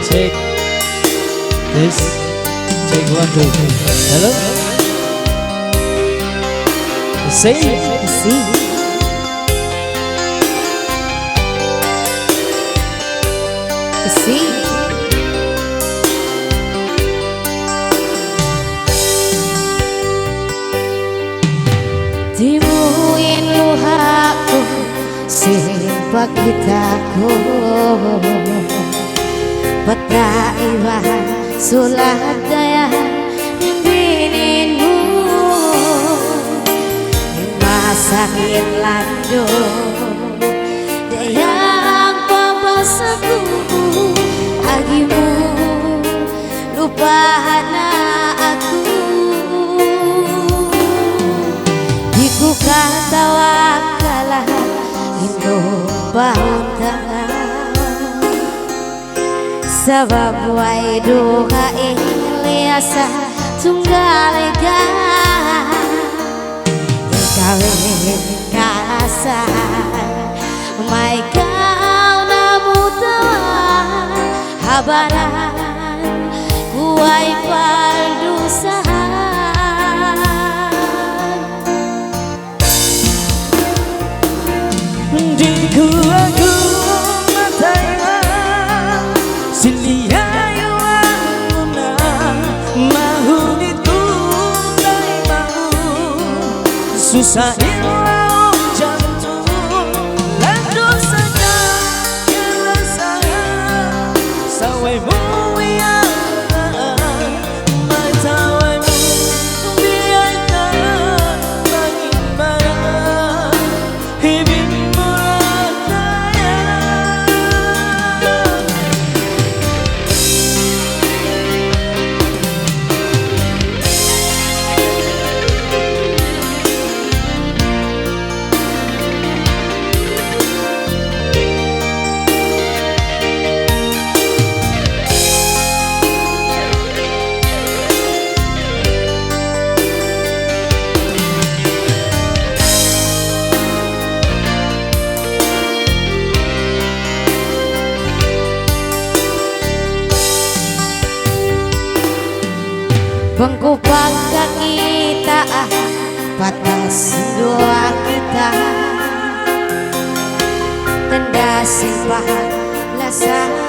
Check this. Check 1 2. Hello. See. Timuin luhaku simpak kitaku peta iwan sulat daya bininmu masakin lando dayang papasaku agimu lupa aku iku katawakalah indo bahutang sabab wae doa eliasa tunggal ega kawin kasar mai kau namutawan habaran kuai paldusahan Di gua matanya siliayu anguna mahu ditundai mau susah ilau jantung landu saja kerasaan sawaimu yang matawaimu biarkan bagaimana hidupmu rataya bengku bangga kita batas doa kita tenda simpan lasa